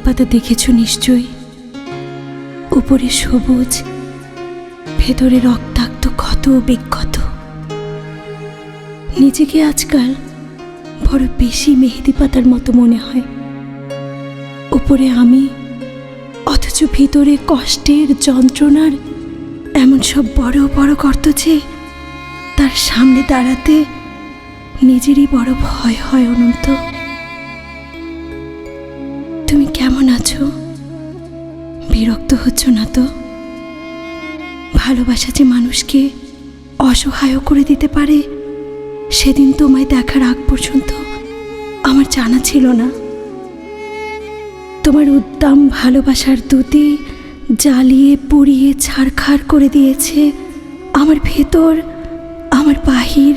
পাতা দেখেছ নিশ্চয়ই, উপরে সবুজ, ভেতরে রক্তাক্ত ক্ষত বিক্ষত। নিজেকে আজকাল বড় বেশি মেহেদি পাতার মতো মনে হয়। উপরে আমি, অথচ ভিতরে কষ্টের, যন্ত্রণার এমন সব বড় বড় গর্ত যে তার সামনে দাঁড়াতে নিজেরই বড় ভয় হয়। অনন্ত, তুমি কেমন আছো? বিরক্ত হচ্ছ না তো? ভালোবাসা যে মানুষকে অসহায় করে দিতে পারে, সেদিন তোমায় দেখার আগ পর্যন্ত আমার জানা ছিল না। তোমার উদ্দাম ভালোবাসার দুটি জ্বালিয়ে পুড়িয়ে ছারখার করে দিয়েছে আমার ভেতর, আমার বাহির,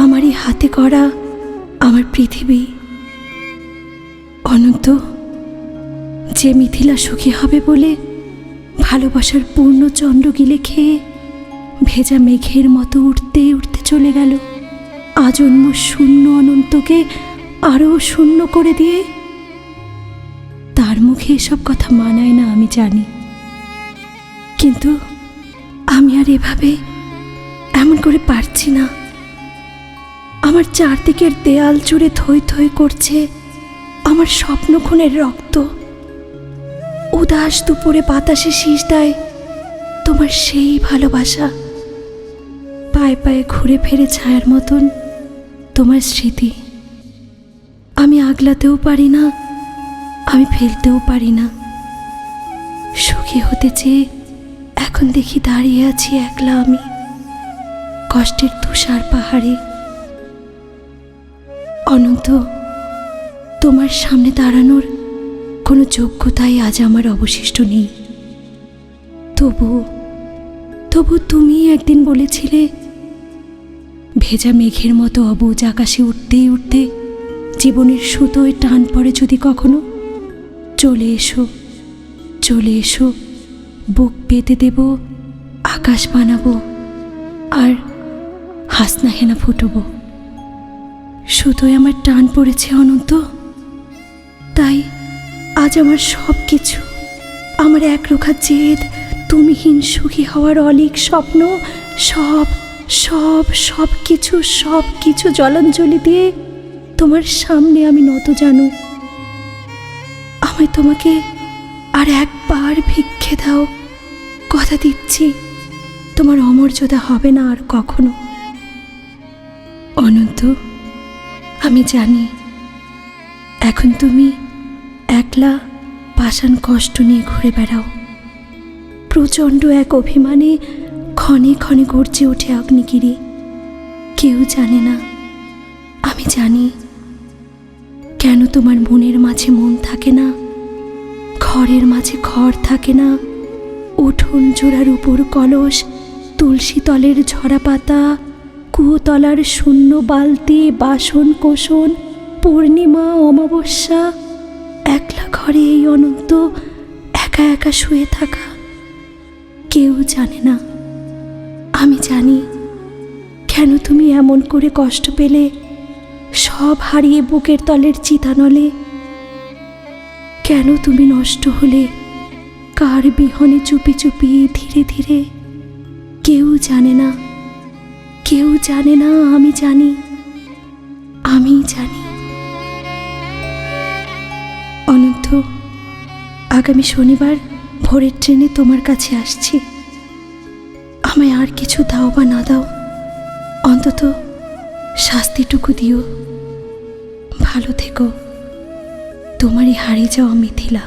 আমারই হাতে করা আমার পৃথিবী। অনন্ত, যে মিথিলা সুখী হবে বলে ভালোবাসার পূর্ণ চন্দ্র গিলে খেয়ে ভেজা মেঘের মতো উঠতে উঠতে চলে গেল, আজন্ম শূন্য অনন্তকে আরও শূন্য করে দিয়ে। তার মুখে এসব কথা মানায় না, আমি জানি, কিন্তু আমি আর এভাবে এমন করে পারছি না। আমার চারদিকের দেয়াল জুড়ে থই থই করছে আমার স্বপ্ন খুনের রক্ত। উদাস দুপুরে বাতাসে শীষ দেয় তোমার সেই ভালোবাসা। পায়ে পায়ে ঘুরে ফেরে ছায়ার মতন তোমার স্মৃতি। আমি আগলাতেও পারি না, আমি ফেলতেও পারি না। সুখী হতে চেয়ে এখন দেখি দাঁড়িয়ে আছি একলা আমি, কষ্টের তুষার পাহাড়ে। অনন্ত, তোমার সামনে দাঁড়ানোর কোনো যোগ্যতাই আজ আমার অবশিষ্ট নেই। তবু তুমি একদিন বলেছিলে, ভেজা মেঘের মতো অবুজ আকাশে উঠতে উঠতে জীবনের সুতোয় টান পড়ে যদি কখনো, চলে এসো, চলে এসো, বুক পেতে দেব, আকাশ বানাবো আর হাসনা হেনা ফুটবো। সুতোয় আমার টান পড়েছে অনন্ত, তাই আজ আমার সব কিছু, আমার একরোখা জেদ, তুমিহীন সুখী হওয়ার অলীক স্বপ্ন, সব সব সব কিছু সব কিছু জলাঞ্জলি দিয়ে তোমার সামনে আমি নত জানু। আমায় তোমাকে আর একবার ভিক্ষে দাও, কথা দিচ্ছি তোমার অমর্যাদা হবে না আর কখনো। অনন্ত, আমি জানি এখন তুমি একলা পাষাণ কষ্ট নিয়ে ঘুরে বেড়াও। প্রচণ্ড এক অভিমানে ক্ষণে ক্ষণে গর্জে ওঠে অগ্নিগিরি। কেউ জানে না, আমি জানি কেন তোমার মনের মাঝে মন থাকে না, ঘরের মাঝে ঘর থাকে না, উঠোন জোড়ার উপর কলস, তুলসী তলের ঝরা পাতা, কুয়োতলার শূন্য বালতি, বাসন কোসন, পূর্ণিমা অমাবস্যা, একলা ঘরে এই অনন্ত একা একা শুয়ে থাকা। কেউ জানে না, আমি জানি কেন তুমি এমন করে কষ্ট পেলে, সব হারিয়ে বুকের তলের চিতানলে। কেন তুমি নষ্ট হলে কার বিহনে চুপি চুপি ধীরে ধীরে। কেউ জানে না, কেউ জানে না, আমি জানি, আমি জানি। অনন্ত, আগামী শনিবার ভোরের ট্রেনে তোমার কাছে আসছি। আমায় আর কিছু দাও বা না দাও, অন্তত শাস্তিটুকু দিও। ভালো থেকো, তোমারই হারিয়ে যাওয়া মিথিলা।